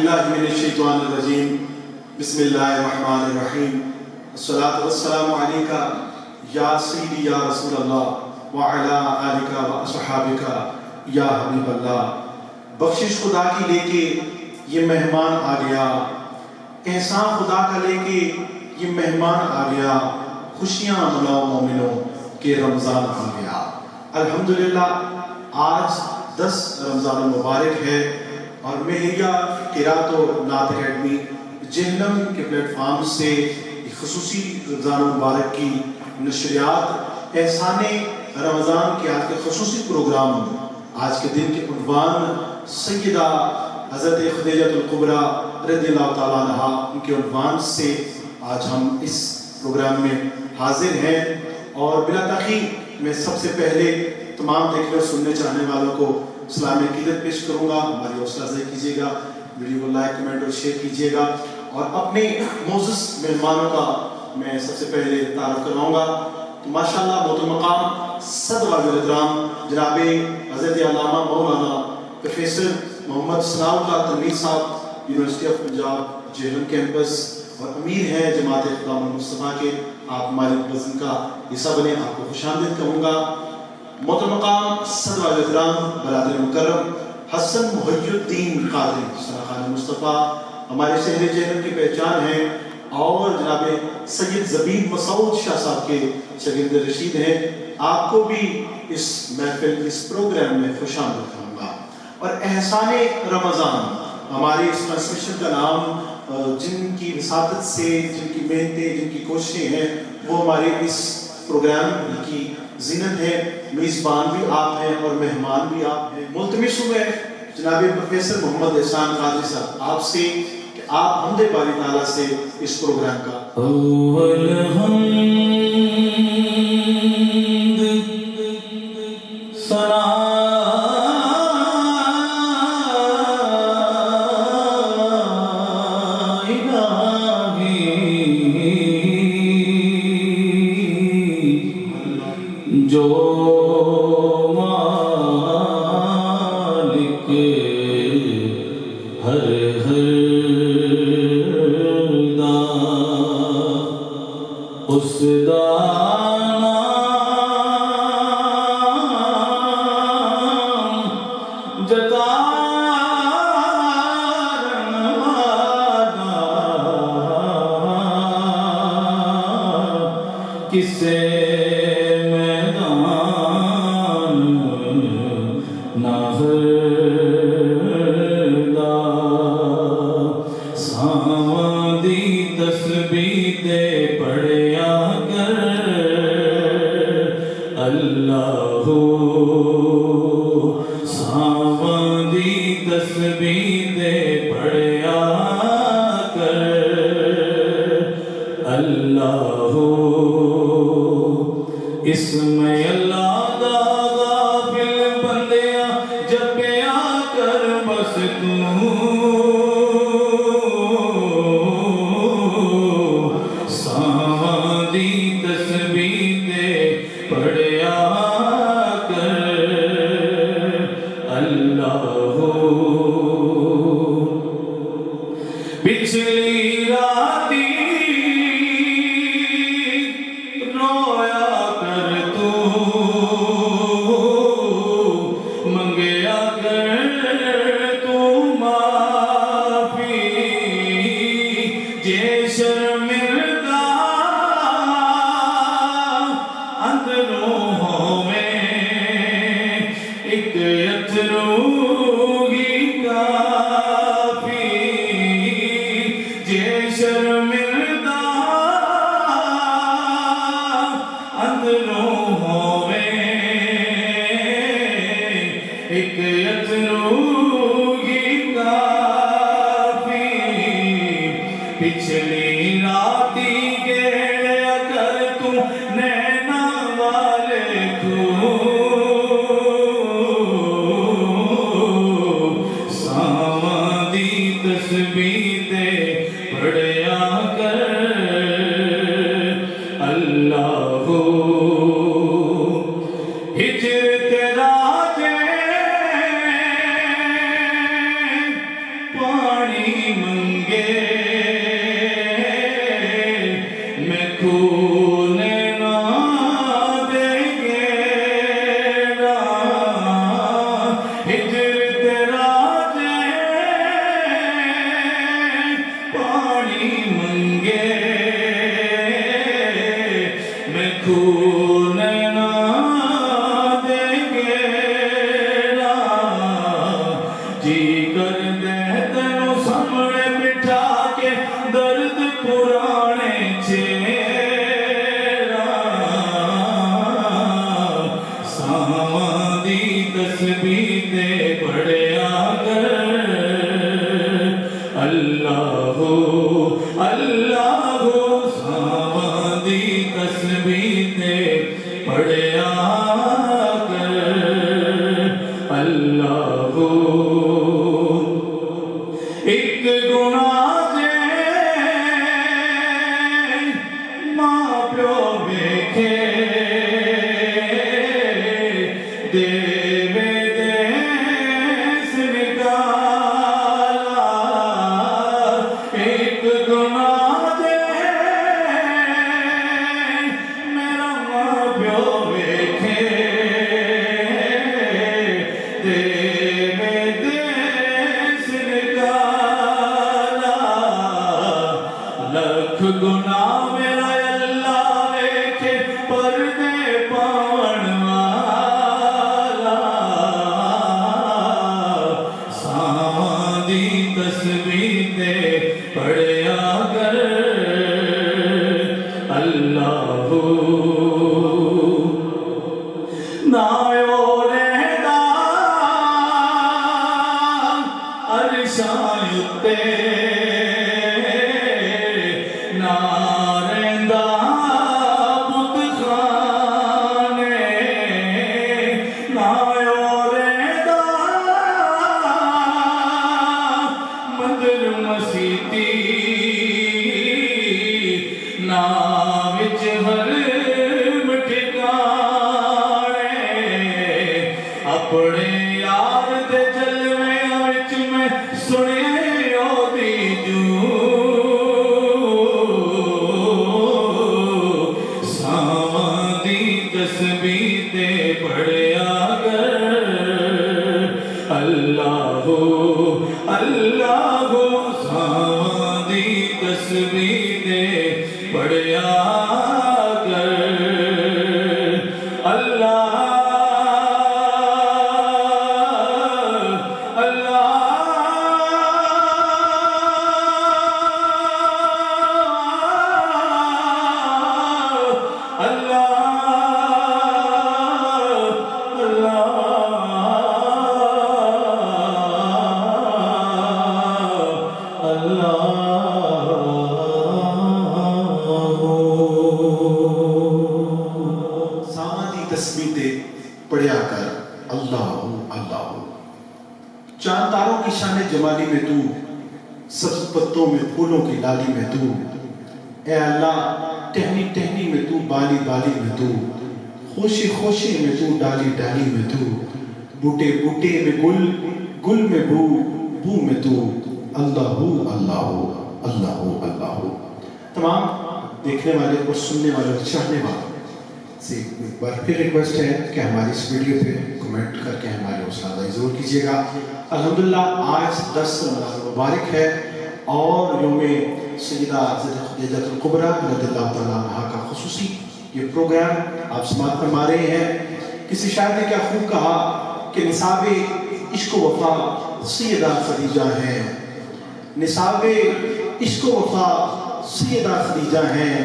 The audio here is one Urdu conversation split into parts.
باللہ من الشیطان الرجیم بسم اللہ الرحمن الرحیم الصلاۃ والسلام علیکہ یا سیدی یا رسول اللہ وعلی آلکہ و اصحابکہ یا حبیب اللہ۔ بخشش خدا کی لے کے یہ مہمان آ گیا، احسان خدا کا لے کے یہ مہمان آ گیا، خوشیاں مناؤ مومنوں کہ رمضان آ گیا۔ الحمدللہ آج 10 رمضان المبارک ہے اور مہریہ قرات و نعت اکیڈمی جہنم کے پلیٹ فارم سے خصوصی رمضان المبارک کی نشریات احسان رمضان کے آج کے خصوصی پروگرام آج کے دن کے عنوان سیدہ حضرت خدیجہ الکبریٰ رضی اللہ تعالیٰ عنہا ان کے عنوان سے آج ہم اس پروگرام میں حاضر ہیں، اور بلا تاخیر میں سب سے پہلے تمام دیکھنے اور سننے چاہنے والوں کو اسلامی عقیدت پیش کروں گا۔ ہماری حوصلہ افزائی کیجیے گا، ویڈیو کو لائک کمنٹ اور شیئر کیجیے گا، اور اپنے معزز مہمانوں کا میں سب سے پہلے تعارف کرواؤں گا۔ تو ماشاءاللہ محترم مقام صدر احترام جناب حضرت علامہ مولانا پروفیسر محمد ثناء اللہ تنویر صاحب، university of Punjab Jhelum campus, اور امیر ہیں جماعت اقدام المصطفیٰ کے، آپ ہمارے وزن کا حصہ بنے، آپ کو خوش آمدید کہوں گا۔ محترم مقام صدر احترام برادر مکرم حسن محی الدین قادری سرخان مصطفیٰ، ہمارے شہر جہلم کی پہچان ہیں، اور جناب سید زبید مسعود شاہ صاحب کے شاگرد رشید ہیں، آپ کو بھی اس محفل اس پروگرام میں خوش آمدید کہوں گا۔ اور احسان رمضان ہماری اس ٹرانسمیشن کا نام، جن کی وساطت سے، جن کی محنتیں، جن کی کوششیں ہیں، وہ ہمارے اس پروگرام کی زینت ہے۔ میزبان بھی آپ ہیں اور مہمان بھی آپ ہیں۔ ملتمس ہوں میں جناب پروفیسر محمد احسان قادری صاحب آپ سے کہ آپ حمد باری تعالیٰ سے اس پروگرام کا اول حمد ثنا جو مالک ہر دا اس دا نام جتارن والا کسے اس میں اللہ دا غافل بندیاں جپیا کر بس تو ساواں دی تسبیح دے پڑھیا کر اللہ پچھلی راتی پچھلی راتی گیا کر تو نینا والے تو ساواں دی تسبیح دے پڑھیا کر اللہ ہجر تیرا جے پانی پانی منگے میں خون نہ دیں گے ہجر تیرا جے پانی منگے میں خون نہ دیں گے جی کر دے تینوں سامنے بٹھا کے درد پرانے چہرہ ساواں دی تسبیح تے پڑھیا کر اللہ اللہ ساواں دی تسبیح تے پڑھیا کر اللہ ایک گناہ جے ماں پیو ویکھے دیوے دیس نکالا ایک گناہ جے میرا ماں پیو ویکھے دیوے دیس نکالا لکھ گناہ میرا اللہ ویکھے پردے پاون والا ساواں دی تسبیح تے پڑھیا کر اللہ نایو رہدا عرشاں اُتے نہ رہندا بت خانے نایو رہدا مندر مسیتی نا وچ حرم ٹھکانے اپنے یار دے جلویاں وچ میں سنے اودی جو ساواں دی تسبیح تے پڑھیا کر اللہ اللہ ساواں دی تسبیح تے پڑھیا کر اللہ تسبیح تے پڑھیا کر اللہ اللہ چاند تاروں کی شان جمالی میں تو سبز پتوں میں پھولوں کی لالی میں تو اے اللہ ٹہنی ٹہنی میں تو بالی بالی میں تو خوشی خوشی میں تو ڈالی ڈالی میں تو بوٹے بوٹے میں گل گل میں بو بو میں تو اللہ اللہ اللہ اللہ تمام دیکھنے والے اور سننے والے اور چاہنے والے سے ایک بار پھر ریکویسٹ ہے کہ ہماری اس ویڈیو پہ کمنٹ کر کے ہمارے حوصلہ افزائی ضرور کیجیے گا. الحمدللہ آج 10 مبارک ہے اور یوم سیدہ خدیجہ الکبریٰ رضی اللہ تعالیٰ عنہا کا خصوصی یہ پروگرام آپ سماعت فرما رہے ہیں. کسی شاعر نے کیا خوب کہا کہ نصاب عشق و وفا سیدہ خدیجہ ہیں، نصاب عشق و وفا سیدہ خدیجہ ہیں،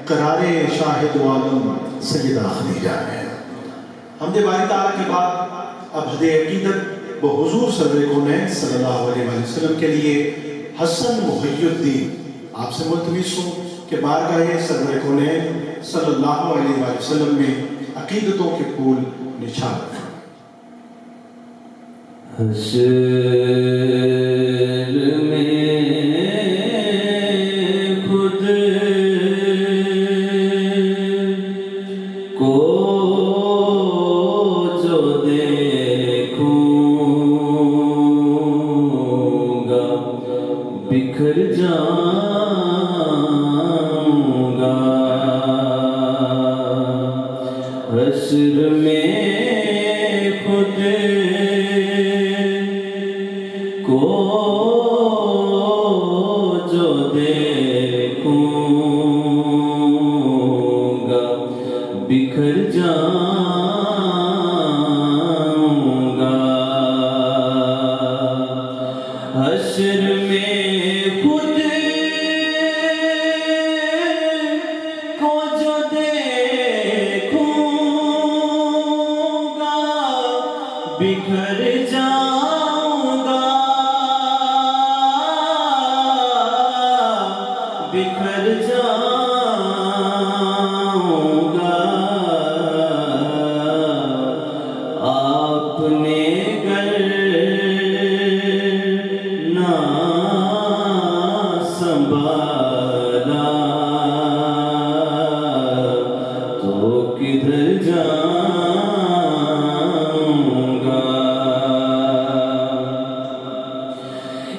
قرار شاہد عالم سیدہ خدیجہ ہیں. حمد باری تعالیٰ کے بعد اب حد عقیدت بحضور سرور کونین صلی اللہ علیہ وسلم کے لیے حسن محی الدین آپ سے ملتمس ہوں کہ بارگاہ سرور کونین صلی اللہ علیہ وسلم میں عقیدتوں کے پھول نچھا رکھیں. حشر میں خود کو جو دیکھوں گا بکھر جاؤں گا حشر میں خود کو جو دیکھوں گا بکھر جاؤں گا حشر میں خود کو جو دیکھوں گا بکھر جاؤں گا بکھر جاؤں گا آپ نے گر نہ سنبھالا تو کدھر جاؤں گا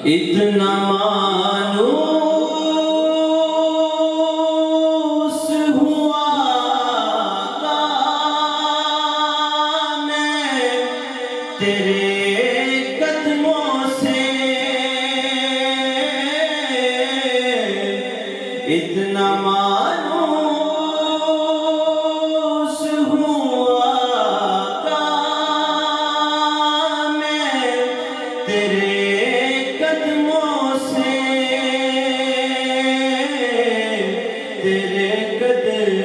اتنا مانوس ہوا تھا میں تیرے قدموں سے اتنا مانوس ہوا تھا میں تیرے قدموں سے تیرے قدموں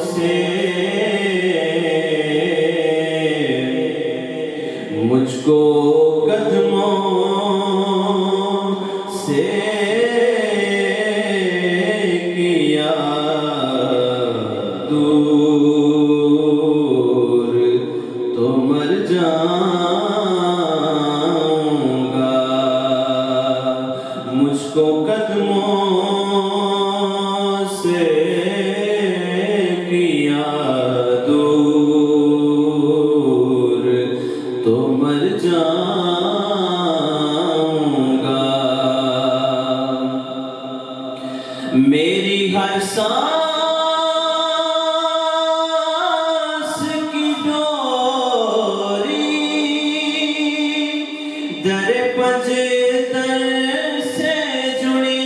سے مجھ کو قدموں سے کیا دور تو مر جاؤں گا مجھ کو قدموں سے کیا دور تو مر جاؤں گا میری ہر سانس کی ڈوری در پنجتر سے جڑی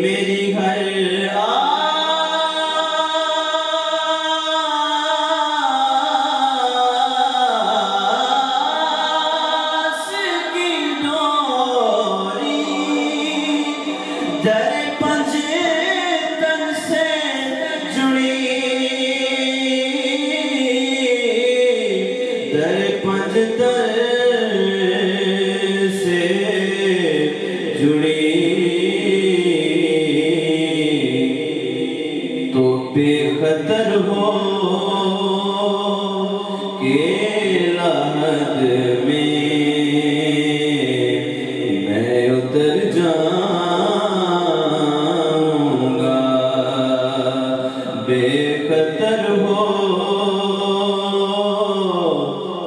میری ہر آس کی ڈوری در پنجتن سے جڑی در پنجتن سے جڑی تو بے خطر ہو کہ لحد میں میں اتر جاؤں گا بے خطر ہو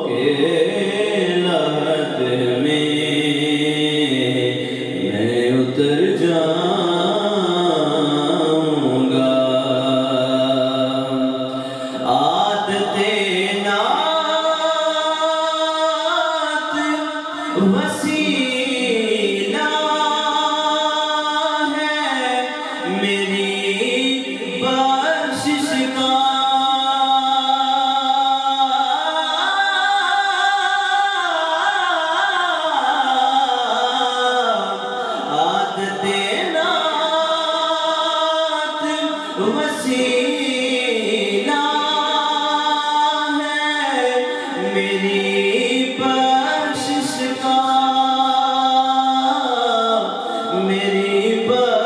کہ لحد میں میں اتر جاؤں گا عادت نعت وسیلہ ہے میری بخشش کا عادت نعت وسیلہ ہے میری بخشش کا میری بخشش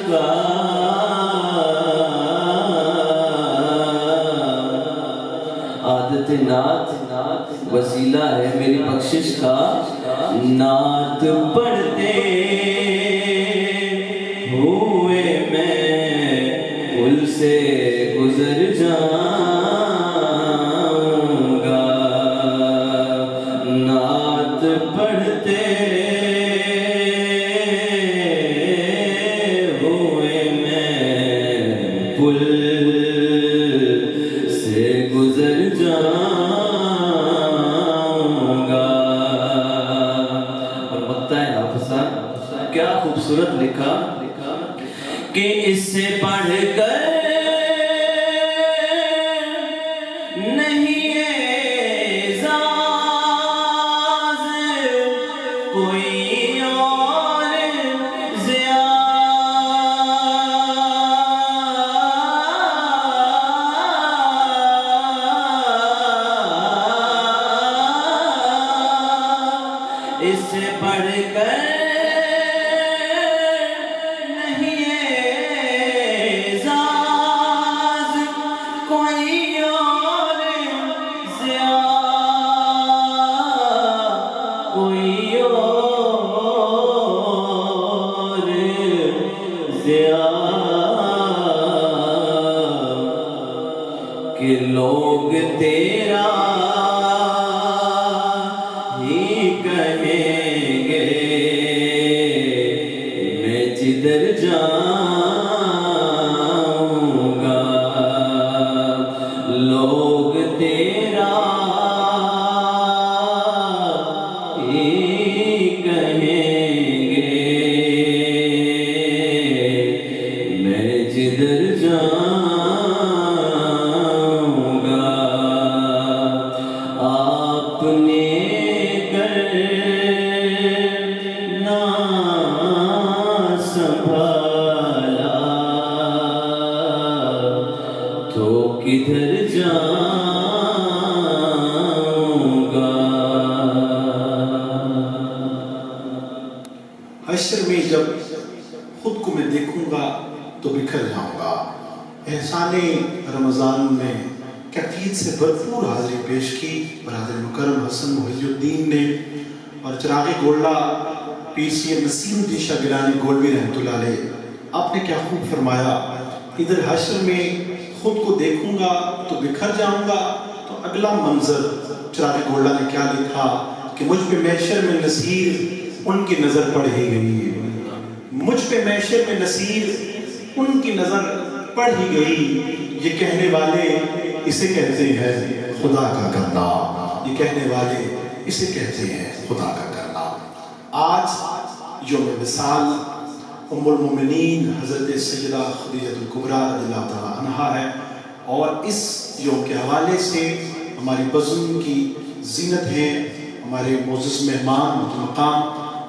کا عادت نعت وسیلہ ہے میری بخشش کا نعت پڑھتے ہوئے میں پل سے گزر جاؤں گا کہ اس سے پڑھ کر نہیں اعزاز کوئی اور اس سے پڑھ کر نہیں اعزاز کوئی اور ضیاء کوئی اور ضیاء کہ لوگ تیرا جدھر جاؤں گا لوگ تیرا ہی کہیں گے میں جدھر جاؤں گا آپ نے کرنا سنبھالا تو کدھر جاؤں گا حشر میں جب خود کو میں دیکھوں گا تو بکھر جاؤں گا. احسان رمضان میں کیفیت سے بھرپور حاضری پیش کی برادر مکرم حسن محی الدین نے اور چراغ گولڈا پیر سید نسیم الدین شاہ گیلانی گولوی رحمۃ اللہ علیہ. آپ نے کیا خوب فرمایا، ادھر حشر میں خود کو دیکھوں گا تو بکھر جاؤں گا. تو اگلا منظر چراغ گولڈا نے کیا لکھا کہ مجھ پہ محشر میں نصیر ان کی نظر پڑ ہی گئی، مجھ پہ محشر میں نصیر ان کی نظر پڑ ہی گئی. یہ کہنے والے اسے کہتے ہیں خدا کا کرنا، یہ کہنے والے اسے کہتے ہیں خدا کا کرنا. آج یوم وصال ام المومنین حضرت سیدہ خدیجہ الکبریٰ رضی اللہ تعالیٰ عنہا ہے، اور اس یوم کے حوالے سے ہماری بزم کی زینت ہے ہمارے معزز مہمان مقام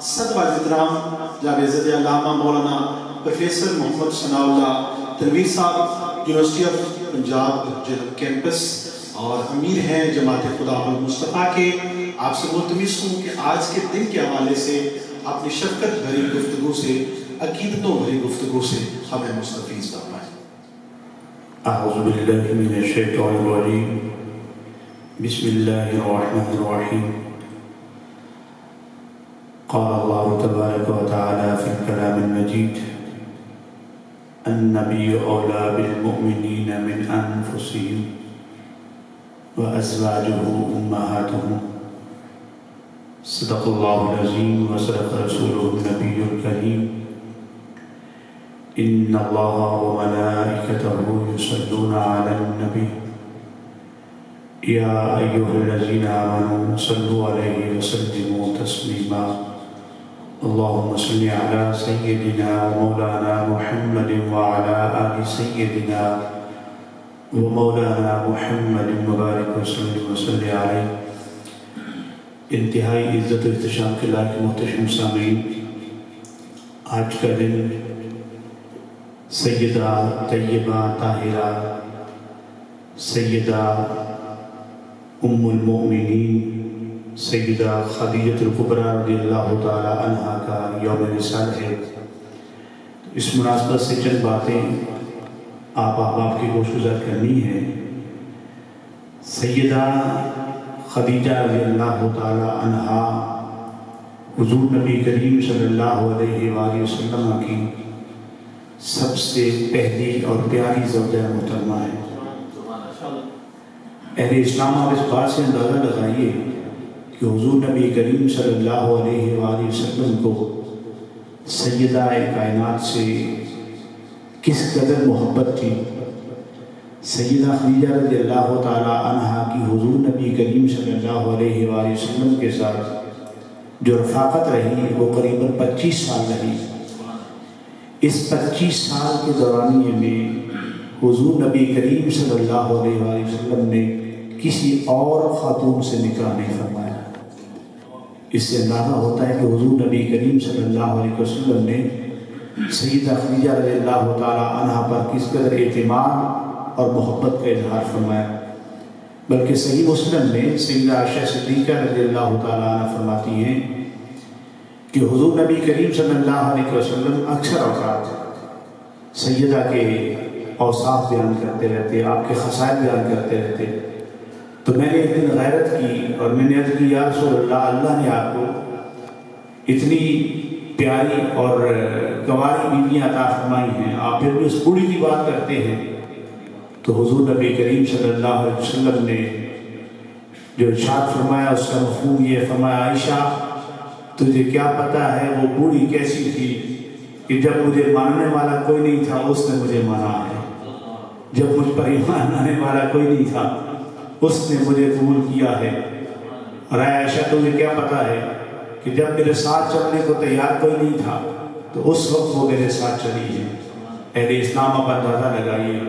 صدر احترام جناب عزت علامہ مولانا پروفیسر محمد ثناء اللہ تنویر صاحب، university of Punjab general campus, اور امیر ہیں جماعت خدا المصطفیٰ کے. آپ سے ملتمس ہوں کہ آج کے دن کے حوالے سے اپنی شفقت بھری گفتگو سے، عقیدتوں بھری گفتگو سے ہمیں مستفیض فرمائیں. اعوذ باللہ من الشیطان الرجیم بسم اللہ الرحمن الرحیم. قال اللہ تبارک و تعالی فی الکلام المجید النبی اولی بالمؤمنین من انفسهم وازواجه امہاتهم. صدق اللہ العظیم وصدق رسوله النبی الکریم. ان اللہ وملائکته یصلون علی النبی یا ایہا الذین آمنوا صلوا علیہ وسلموا تسلیما. اللہم صل علی سیدنا مولانا محمد وعلی آل سیدنا ومولانا محمد مبارک وسلم علیہ. انتہائی عزت و احتشام کے لائق محتشم سامعین، آج کا دن سیدہ طیبہ طاہرہ سیدہ ام المؤمنین سیدہ خدیجہ الکبریٰ رضی اللہ تعالی عنہا کا یوم وصال ہے. اس مناسبت سے چند باتیں آپ احباب کی گوشگزار کرنی ہے. سیدہ خدیجہ رضی اللہ تعالی عنہا حضور نبی کریم صلی اللہ علیہ وآلہ وسلم کی سب سے پہلی اور پیاری زوجہ محترمہ ہے. اہل اسلام آپ اس بات سے اندازہ لگائیے کہ حضور نبی کریم صلی اللہ علیہ وآلہ وسلم کو سیدہ کائنات سے کس قدر محبت تھی. سیدہ خدیجہ رضی اللہ تعالی عنہا کی حضور نبی کریم صلی اللہ علیہ وآلہ وسلم کے ساتھ جو رفاقت رہی وہ قریباً 25 سال رہی. اس 25 سال کے دورانیے میں حضور نبی کریم صلی اللہ علیہ وآلہ وسلم نے کسی اور خاتون سے نکاح نہیں فرمایا۔ اس سے اندازہ ہوتا ہے کہ حضور نبی کریم صلی اللہ علیہ وسلم نے سیدہ خدیجہ رضی اللہ تعالی عنہا پر کس قدر اعتماد اور محبت کا اظہار فرمایا، بلکہ صحیح مسلم میں سیدہ عائشہ صدیقہ رضی اللہ تعالی عنہ فرماتی ہیں کہ حضور نبی کریم صلی اللہ علیہ وسلم اکثر اوقات سیدہ کے اوصاف بیان کرتے رہتے، آپ کے خصائل بیان کرتے رہتے۔ تو میں نے ایک دن غیرت کی اور میں نے عرض کی یا رسول اللہ، اللہ نے آپ کو اتنی پیاری اور گواری بیویاں عطا فرمائی ہیں، آپ پھر بھی اس بوڑھی کی بات کرتے ہیں۔ تو حضور نبی کریم صلی اللہ علیہ وسلم نے جو ارشاد فرمایا اس کا مفہوم یہ فرمایا، عائشہ تجھے کیا پتہ ہے وہ بوڑھی کیسی تھی کہ جب مجھے ماننے والا کوئی نہیں تھا اس نے مجھے مانا ہے، جب مجھ پر ایمان لانے والا کوئی نہیں تھا اس نے مجھے قبول کیا ہے۔ اور اے عائشہ تجھے کیا پتہ ہے کہ جب میرے ساتھ چلنے کو تیار کوئی نہیں تھا تو اس وقت وہ میرے ساتھ چلی ہے۔ اہل اسلام پر اندازہ لگائیے،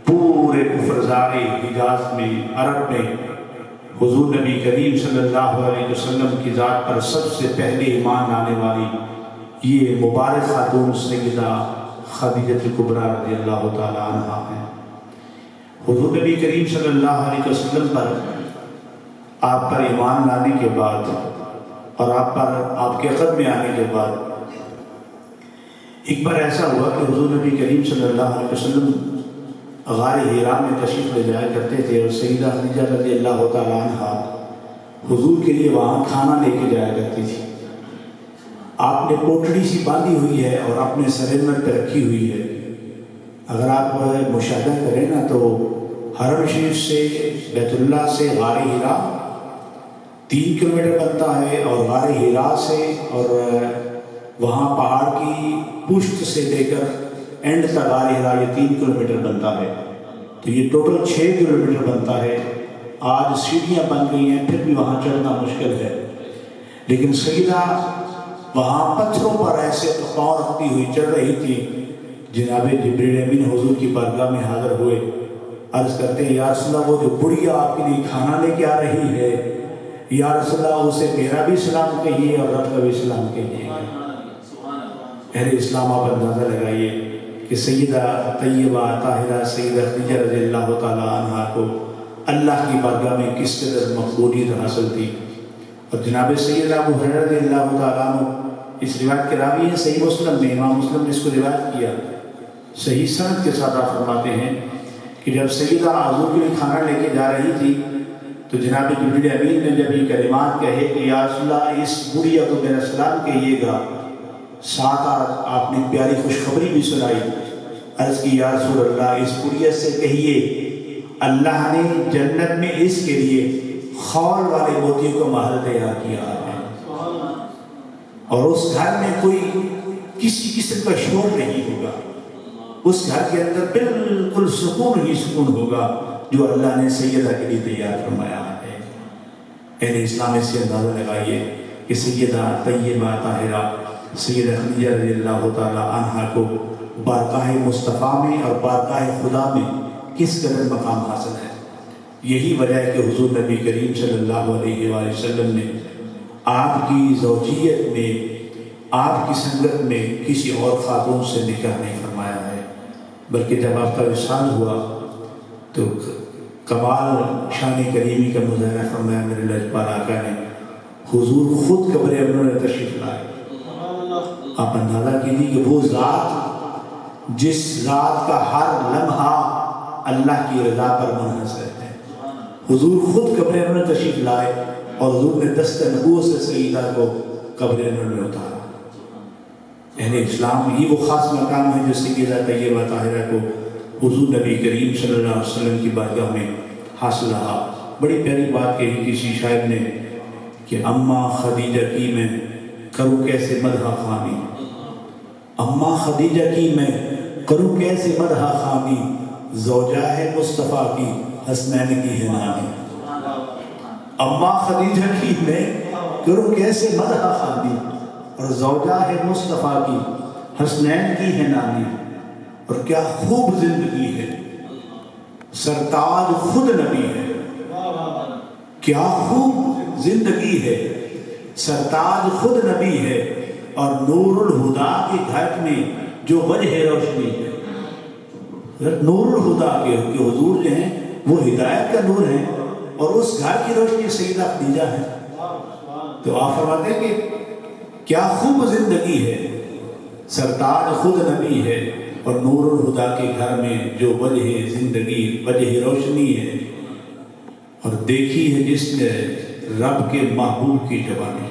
پورے کفر زارے حجاز میں، عرب میں حضور نبی کریم صلی اللہ علیہ وسلم کی ذات پر سب سے پہلے ایمان لانے والی یہ مبارک خاتون سیدہ خدیجہ کبریٰ رضی اللہ تعالی عنہا ہیں۔ حضور نبی کریم صلی اللہ علیہ وسلم پر آپ پر ایمان لانے کے بعد اور آپ کے قدم میں آنے کے بعد ایک بار ایسا ہوا کہ حضور نبی کریم صلی اللہ علیہ وسلم غار حرا میں تشریف لے جایا کرتے تھے اور سیدہ خدیجہ رضی اللہ تعالی عنہا حضور کے لیے وہاں کھانا لے کے جایا کرتی تھی۔ آپ نے پوٹڑی سی باندھی ہوئی ہے اور اپنے سرنمر پہ رکھی ہوئی ہے۔ اگر آپ مشاہدہ کریں نا تو حرم شریف سے بیت اللہ سے غار حرا 3 کلومیٹر بنتا ہے، اور غار حرا سے اور وہاں پہاڑ کی پشت سے لے کر اینڈ تک غار حرا یہ 3 کلومیٹر بنتا ہے، تو یہ ٹوٹل 6 کلومیٹر بنتا ہے۔ آج سیڑھیاں بن گئی ہیں پھر بھی وہاں چڑھنا مشکل ہے، لیکن سیدہ وہاں پتھروں پر ایسے پاؤں رکھتی ہوئی چڑھ رہی تھی۔ جناب جبریل امین حضور کی بارگاہ میں حاضر ہوئے، عرض کرتے ہیں یا رسول اللہ وہ جو بڑھیا آپ کے لیے کھانا لے کے آ رہی ہے، یا رسول اللہ اسے میرا بھی سلام کہیے اور رب کا بھی سلام کہیے۔ اہل اسلام آپ اندازہ لگائیے کہ سیدہ طیبہ طاہرہ سیدہ خدیجہ رضی اللہ تعالی عنہا کو اللہ کی بارگاہ میں کس قدر مقبولیت حاصل تھی۔ اور جناب سیدنا ابو ہریرہ رضی اللہ تعالیٰ عنہ اس روایت کے راوی ہیں، صحیح مسلم میں امام مسلم نے اس کو روایت کیا، صحیح سند کے ساتھ آپ فرماتے ہیں کہ جب سیدہ حضور کے لیے کھانا لے کے جا رہی تھی تو جناب جبریل امین نے جب یہ کلمات کہے کہ یا رسول اللہ اس بڑھیا کو میرا سلام کہیے گا، ساتھ آپ نے پیاری خوشخبری بھی سنائی، عرض کی یا رسول اللہ اس بڑھیا سے کہیے اللہ نے جنت میں اس کے لیے خول والے موتیوں کا محل تیار کیا ہے، اور اس گھر میں کوئی کسی قسم کا شور نہیں ہوگا، اس گھر کے اندر بالکل سکون ہی سکون ہوگا جو اللہ نے سیدہ کے لیے تیار فرمایا ہے۔ اہل اسلام سے اندازہ لگائیے کہ سیدہ طیبہ طاہرہ سیدہ خدیجہ رضی اللہ تعالی عنہا کو بارگاہ مصطفیٰ میں اور بارگاہ خدا میں کس قدر مقام حاصل ہے۔ یہی وجہ ہے کہ حضور نبی کریم صلی اللہ علیہ وآلہ وسلم نے آپ کی زوجیت میں، آپ کی سنگت میں کسی اور خاتون سے نکاح نہیں فرمایا ہے، بلکہ جب آپ کا وصال ہوا تو کمال شان کریمی کا مظاہرہ فرمایا میرے لجپال آقا نے، حضور خود قبر انور میں تشریف لائے۔ آپ اندازہ کیجیے کہ وہ ذات جس ذات کا ہر لمحہ اللہ کی رضا پر منحصر ہے، حضور خود قبر انور میں تشریف لائے اور حضور نے دست نبوت سے سیدہ کو قبر انور میں اتارا۔ اہل اسلام یہ وہ خاص مقام ہے جو سیدہ طیبہ طاہرہ کو حضور نبی کریم صلی اللہ علیہ وسلم کی بارگاہ میں حاصل رہا۔ بڑی پیاری بات کہی کسی شاعر نے کہ اماں خدیجہ کی میں کروں کیسے مدح خوانی، اماں خدیجہ کی میں کروں کیسے مدح خوانی، زوجہ ہے مصطفیٰ کی حسنین کی ہے نانی۔ اماں خدیجہ کی میں کروں کیسے مدح خوانی، اور زوجہ ہے مصطفیٰ کی حسنین کی ہے نانی اور کیا خوب زندگی ہے، سرتاج خود نبی ہے، کیا خوب زندگی ہے، سرتاج خود نبی ہے، اور نور الہدا کے گھر میں جو وجہ روشنی ہے، نور الہدا کے حضور جو ہیں وہ ہدایت کا نور ہے، اور اس گھر کی روشنی سیدہ خدیجہ ہے۔ تو آپ فرماتے ہیں کہ کیا خوب زندگی ہے، سرتاج خود نبی ہے، اور نور الہدا کے گھر میں جو وجہ زندگی وجہ روشنی ہے، اور دیکھی ہے جس نے رب کے محبوب کی جوانی۔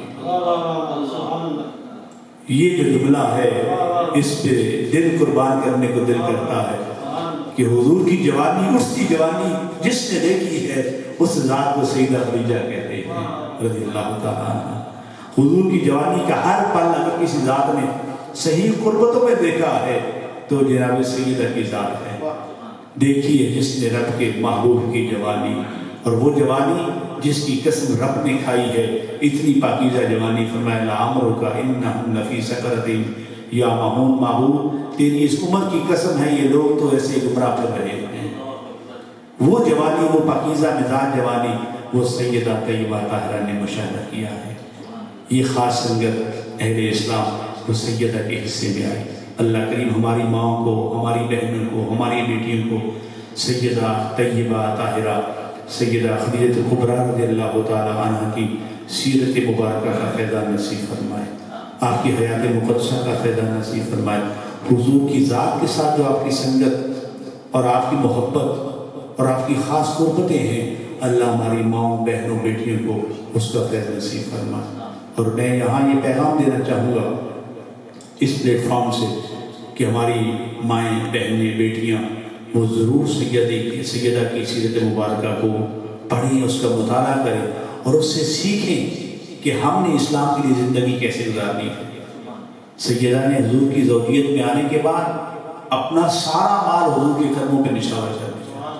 یہ جو جملہ ہے اس پہ دل قربان کرنے کو دل کرتا ہے کہ حضور کی جوانی، اس کی جوانی جس نے دیکھی ہے اس ذات کو سیدہ خدیجہ کہتے ہیں رضی اللہ تعالیٰ عنہ۔ حضور کی جوانی کا ہر پل اگر کسی ذات نے صحیح قربتوں میں دیکھا ہے تو جناب سیدہ کی ذات ہے۔ دیکھی ہے جس نے رب کے محبوب کی جوانی، اور وہ جوانی جس کی قسم رب نے کھائی ہے، اتنی پاکیزہ جوانی، فرمایا لعمرک انہم لفی سکرۃ، یا محبوب تیری اس عمر کی قسم ہے یہ لوگ تو ایسے گمراہ کر رہے ہیں۔ وہ جوانی، وہ پاکیزہ مزاج جوانی، وہ سیدہ طیبہ طاہرہ نے مشاہدہ کیا ہے۔ یہ خاص سنگت اہل اسلام وہ سیدہ کے حصے میں آئی۔ اللہ کریم ہماری ماؤں کو، ہماری بہنوں کو، ہماری بیٹیوں کو سیدہ طیبہ طاہرہ سیدہ خدیجہ کبریٰ رضی اللہ تعالیٰ عنہ کی سیرت مبارکہ کا فیضان نصیب فرمائے، آپ کی حیات مقدسہ کا فیضان نصیب فرمائے۔ حضور کی ذات کے ساتھ جو آپ کی سنگت اور آپ کی محبت اور آپ کی خاص قربتیں ہیں، اللہ ہماری ماؤں بہنوں بیٹیوں کو اس کا فیض نصیب فرمائے۔ اور میں یہاں یہ پیغام دینا چاہوں گا اس پلیٹ فارم سے کہ ہماری مائیں بہنیں بیٹیاں وہ ضرور سیدہ کی سیرت مبارکہ کو پڑھیں، اس کا مطالعہ کریں اور اس سے سیکھیں کہ ہم نے اسلام کے لیے زندگی کیسے گزارنی ہے۔ سیدہ نے حضور کی زوجیت میں آنے کے بعد اپنا سارا مال حضور کے قدموں پہ نشاور کر دیا۔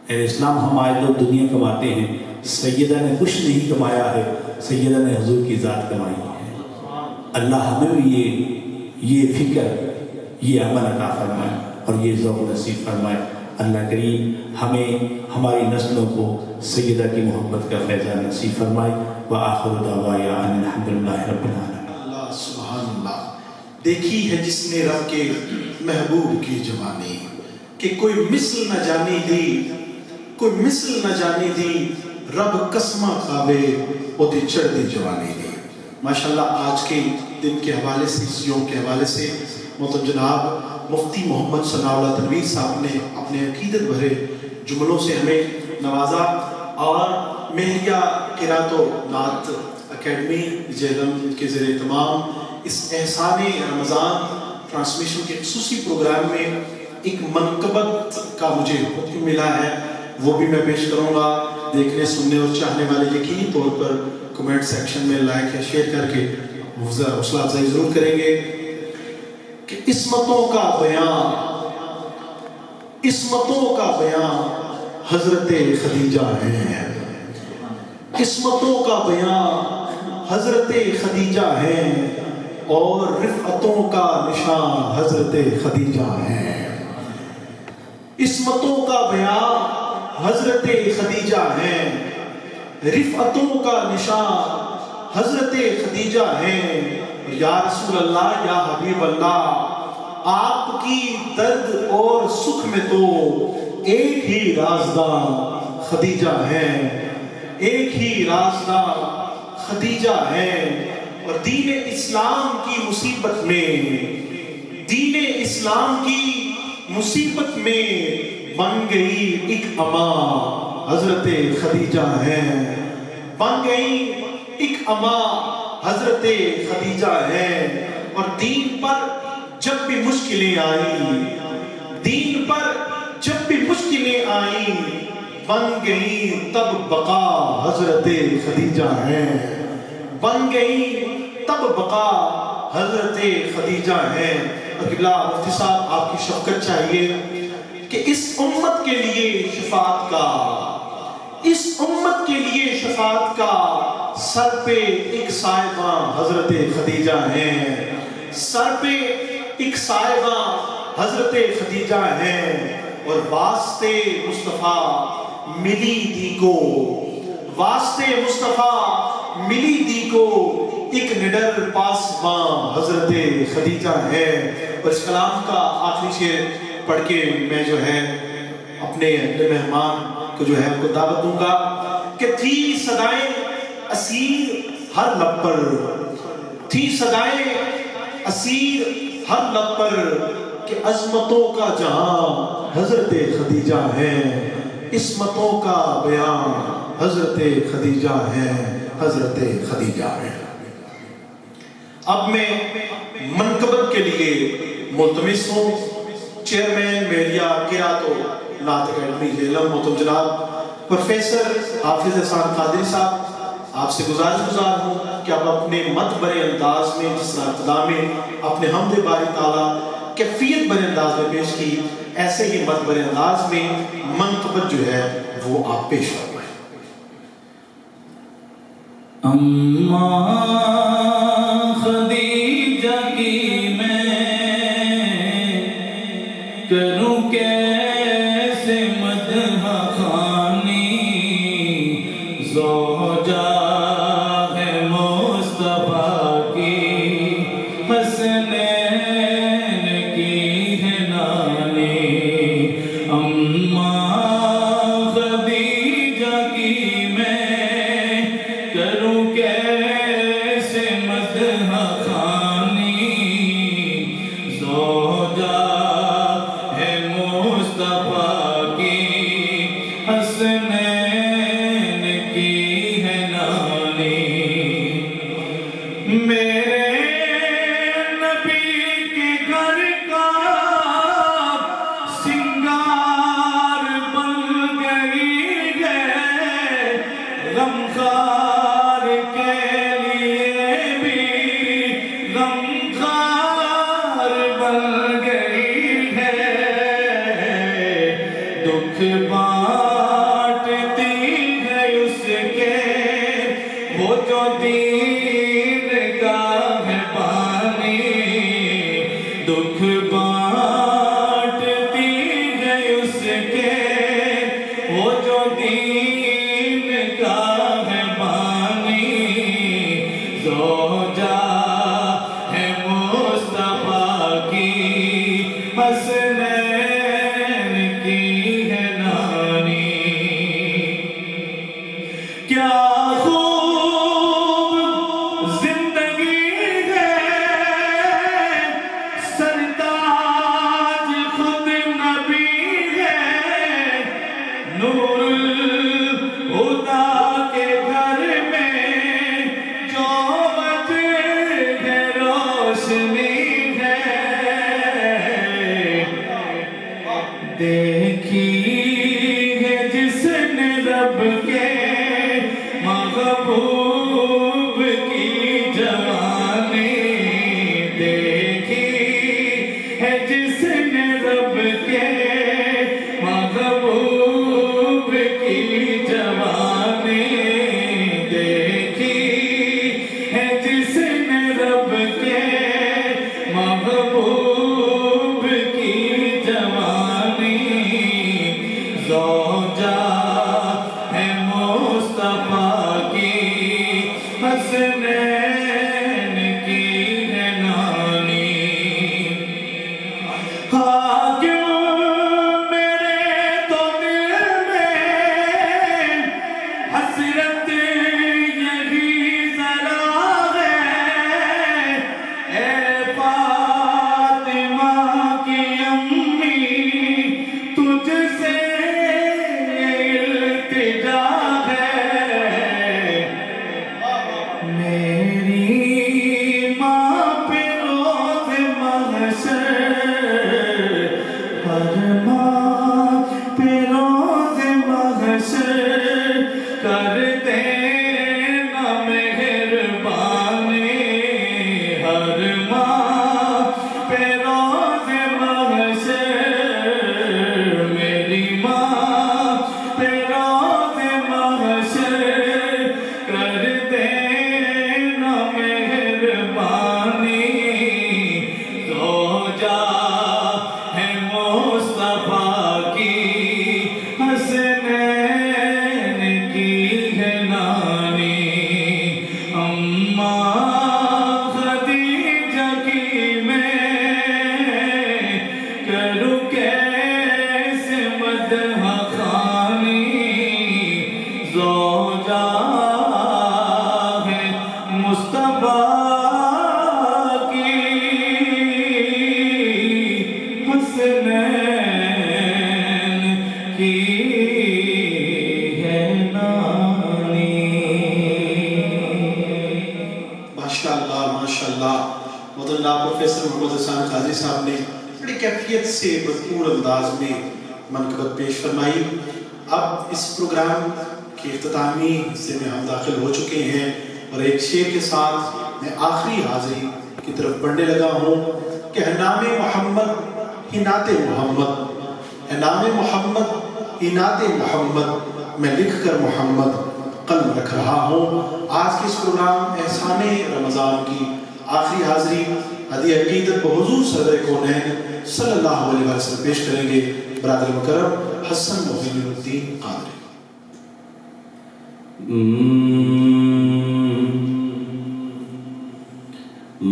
اے اسلام، ہم آج لوگ دنیا کماتے ہیں، سیدہ نے کچھ نہیں کمایا ہے، سیدہ نے حضور کی ذات کمائی ہے۔ اللہ ہمیں بھی یہ فکر، یہ عمل عطا فرمائے اور یہ ذوق نصیب فرمائے۔ اللہ کریم ہمیں ہماری نسلوں کو سیدہ کی محبت کا فیضان نصیب فرمائے۔ وآخر دعوانا ان الحمد للہ رب العالمین۔ اللہ سبحان اللہ۔ دیکھی ہے جس نے رب کے محبوب کی جوانی، کہ کوئی مثل نہ جانی دی، کوئی مثل نہ جانی دی، رب قسمہ کھاوے وہ دی چڑھ دی جوانی دی۔ ماشاءاللہ آج کے دن کے حوالے سے، اس یوم کے حوالے سے محترم جناب مفتی محمد ثناء اللہ تنویر صاحب نے اپنے عقیدت بھرے جملوں سے ہمیں نوازا، اور مہریہ قرات و نعت اکیڈمی جہلم کے زیر اہتمام اس احسان رمضان ٹرانسمیشن کے خصوصی پروگرام میں ایک منقبت کا مجھے حکم ملا ہے، وہ بھی میں پیش کروں گا۔ دیکھنے سننے اور چاہنے والے یقینی طور پر کمنٹ سیکشن میں لائک یا شیئر کر کے حوصلہ افزائی ضرور کریں گے کہ عصمتوں کا بیان حضرت خدیجہ ہے، عصمتوں کا بیان حضرت خدیجہ ہے، اور رفعتوں کا نشان حضرت خدیجہ ہے۔ عصمتوں کا بیان حضرت خدیجہ ہے، رفعتوں کا نشان حضرت خدیجہ ہے۔ یا رسول اللہ، یا حبیب اللہ، آپ کی درد اور سکھ میں تو ایک ہی رازداں خدیجہ ہے، ایک ہی رازداں خدیجہ ہے۔ اور دین اسلام کی مصیبت میں، دین اسلام کی مصیبت میں بن گئی ایک اماں حضرت خدیجہ ہے، بن گئی ایک اماں حضرت خدیجہ ہے۔ اور دین پر جب بھی مشکلیں آئیں، دین پر جب بھی مشکلیں آئیں، بن گئی تب بقا حضرت خدیجہ ہے، بن گئی تب بقا حضرت خدیجہ ہے۔ اور قبلہ مفتی صاحب آپ کی شفقت چاہیے کہ اس امت کے لیے شفاعت کا، اس امت کے لیے شفاعت کا سر پہ ایک صاحبہ حضرت خدیجہ ہیں، سر پہ ایک صاحبہ حضرت خدیجہ ہیں، اور واسطے مصطفیٰ ملی دی کو، واسطے مصطفیٰ ملی دی کو، ایک نڈر پاسباں حضرت خدیجہ ہے۔ اور اس کلام کا آخری شعر پڑھ کے میں جو ہے اپنے مہمان کو جو ہے ان کو دعوت دوں گا کہ تھی صدائیں اسیر ہر لب پر، تھی صدائیں اسیر ہر لب پر، کہ عظمتوں کا جہاں حضرت خدیجہ ہے، عصمتوں کا بیان حضرت خدیجہ ہے، حضرت خدیجہ ہے۔ اب میں منقبت کے لیے ملتمس ہوں چیئرمین میڈیا قرات و نعت اکیڈمی علم محترم جناب پروفیسر حافظ احسان قادری صاحب، آپ سے گزارش ہوں کہ آپ اپنے مت برے انداز میں، جس طرح ابتدا میں اپنے حمد باری تعالیٰ کیفیت برے انداز میں پیش کی، ایسے ہی مت برے انداز میں منقبت جو ہے وہ آپ پیش فرمائیں۔ اماں خدیجہ کی میں کروں کیسے مدح خوانی، زوجہ ہے مصطفیٰ کی، حسنین کی ہے نانی۔ اماں خدیجہ کی میں کروں کیسے مدح خوانی، زوجہ ہے مصطفیٰ کی، حسنین کی ہے نانی۔ میرے نبی کے گھر کا سنگار بن گئی ہے، غمخوار کے لیے بھی غمخوار بن گئی ہے، دکھ بانٹتی ہے اس کے وہ جو دین کا ہے بانی، دکھ بانٹتی ہے اس کے وہ جو دین کا ہے بانی، زوجہ ہے مصطفیٰ کی، حسنین کی ہے نانی۔ کیا خوب زندگی ہے، سرتاج خود نبی ہے، نور الہدا کے گھر میں جو وجہ ہے روشنی ہے، دیکھی ہے جس نے رب کے محبوب کی جوانی، دیکھی ہے جس نے رب کے محبوب کی جوانی، دیکھی ہے جس نے رب کے محبوب کی جوانی، زوجہ ہے مصطفیٰ کی، حسنین کی ہے نانی۔ حاکم میرے تو دل میں حسرت یہی ذرا ہے، اے فاطمہ کی امی تجھ سے التجا ہے، اللہ پروفیسر محمد حسان قاضی صاحب نے بڑی کیفیت سے بھرپور انداز میں منقبت پیش فرمائی. اب اس پروگرام کے اختتامی حصے میں ہم داخل ہو چکے ہیں اور ایک شعر کے ساتھ میں آخری حاضری کی طرف بڑھنے لگا ہوں کہ اے نام محمد نعت محمد، اے نام محمد نعت محمد، میں لکھ کر محمد قلم رکھ رہا ہوں. آج کی اس پروگرام احسان رمضان کی آخری حاضری ہدیہ عقیدت بحضور صدر کونین صلی اللہ علیہ وسلم پیش کریں گے برادر مکرم حسن محی الدین قادری.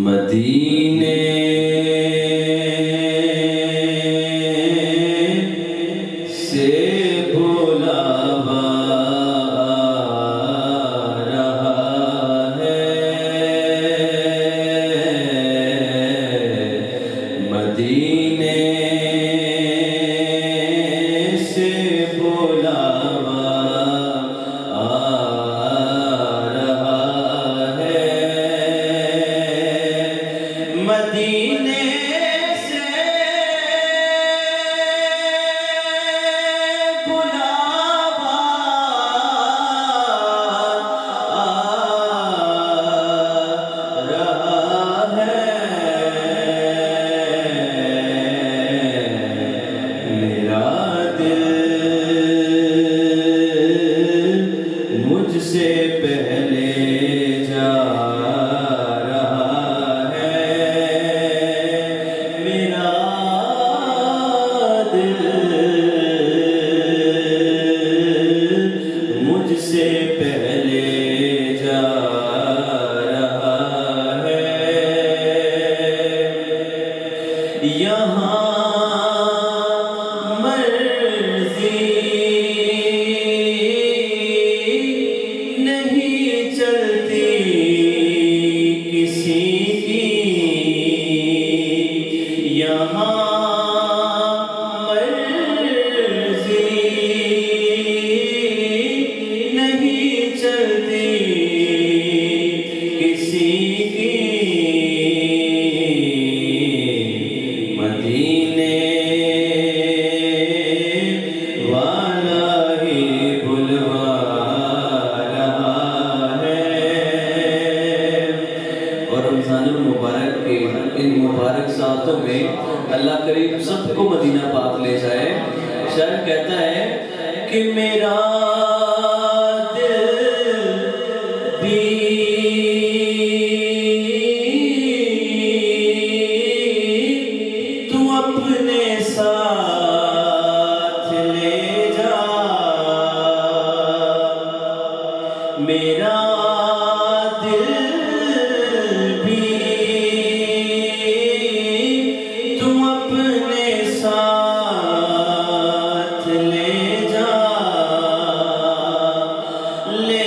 مدینے سے بلاوا رہا ہے، مدینے سے بلاوا مدینے سے بلاوا رہا ہے، میرا دل مجھ سے پہلے جا سے پہلے جا رہا ہے. یہاں مرضی نہیں چلتی کسی کی، یہاں چلتی کسی کی، مدینے والا ہی بلوا رہا ہے. اور رمضان المبارک کے ان مبارک ساعتوں میں اللہ کریم سب کو مدینہ پاک لے جائے. شاعر کہتا ہے کہ میرا تو اپنے ساتھ لے جا، میرا دل بھی تو اپنے ساتھ لے جا، لے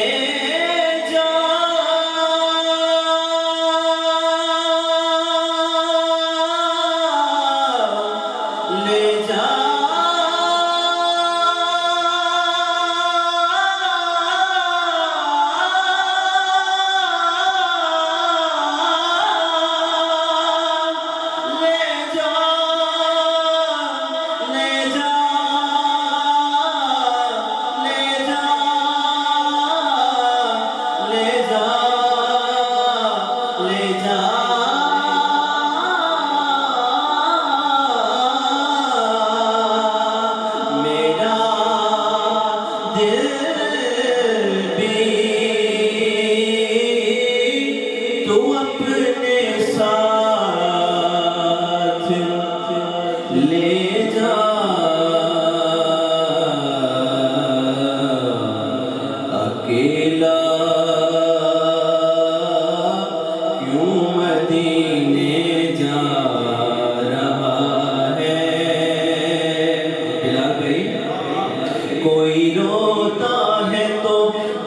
کوئی روتا ہے تو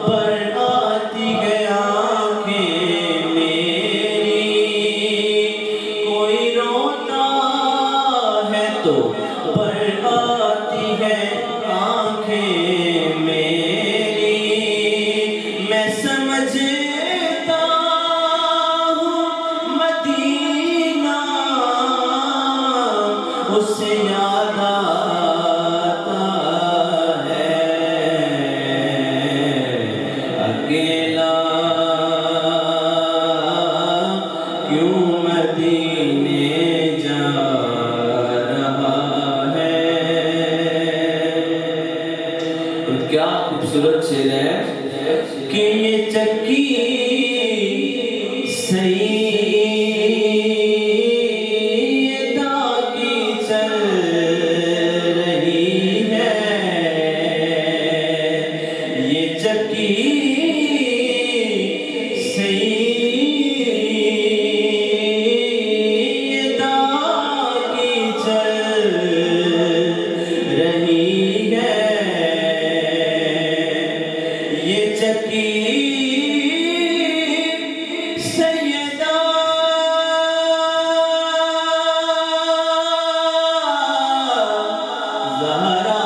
پر آتی ہے آنکھیں میری، کوئی روتا ہے تو پر آتی ہے آنکھیں میری، میں سمجھتا ہوں مدینہ ملا کیوں مدینے جا رہا ہے. اور کیا خوبصورت شعر ہے کہ یہ چکی سیدہ کی چل رہی ہے. یہ چکی سیدہ کی چل رہی ہے. یہ چکی سیدہ زہرا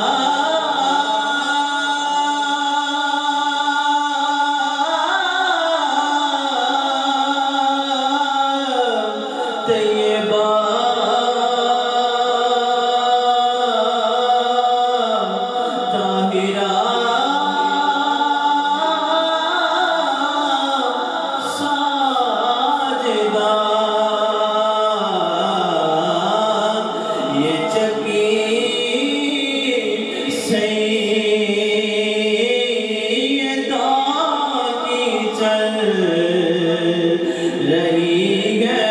طیبہ طاہرہ ساجدہ. یہ چکی سیدہ کی چل رہی ہے.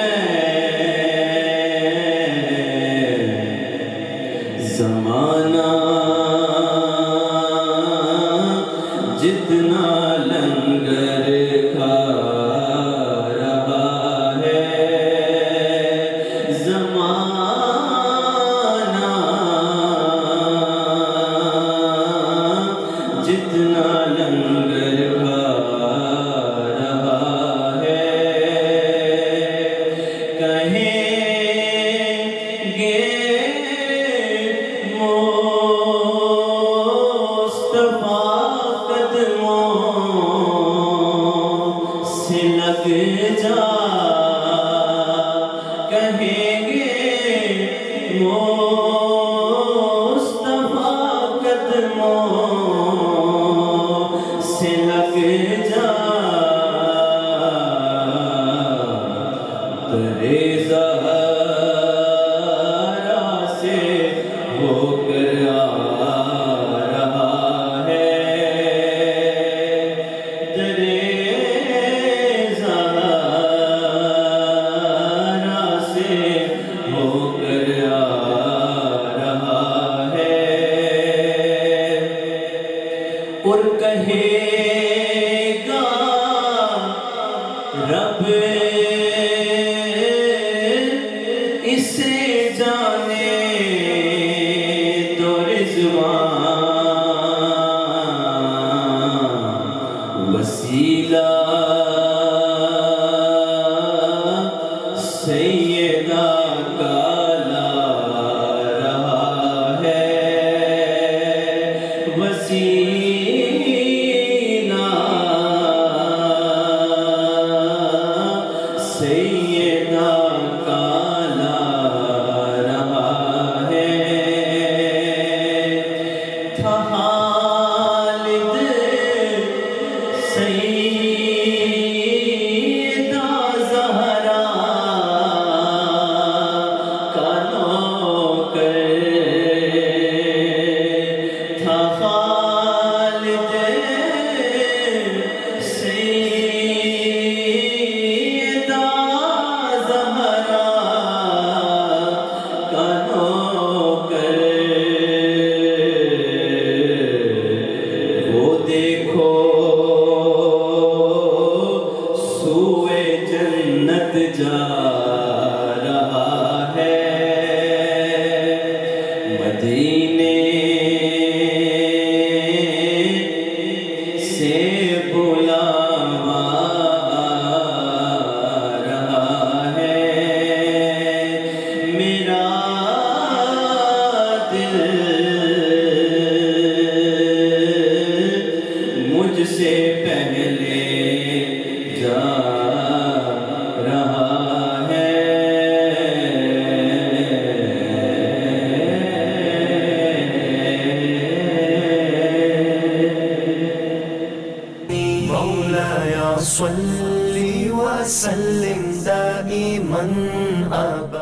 زمانہ جتنا لنگر کھا رہا ہے. زمانہ جتنا لنگر کھا رہا ہے. کہیں گے مصطفیٰ قدموں سے لگ جا. کہیں گے مصطفیٰ قدموں سے لگ جا. درے زہرا سے ہو کر آ رہا ہے. درے زہرا سے ہو کر آ رہا ہے. اور کہے گا رب اسے جانے تو رضوان. وسیلہ سیدہ کا لا رہا ہے. وسیلہ سیدہ کا لا رہا ہے. تھا خالد سیدہ زہرا کا نوکر. تھا خالد سیدہ زہرا کا نوکر. وہ دیکھو سوئے جنت جا رہا ہے. مدینے سے بلاوا رہا ہے. میرا دل مجھ سے پہلے جا رہا ہے. مولاي فصل وسلم دائما أبدا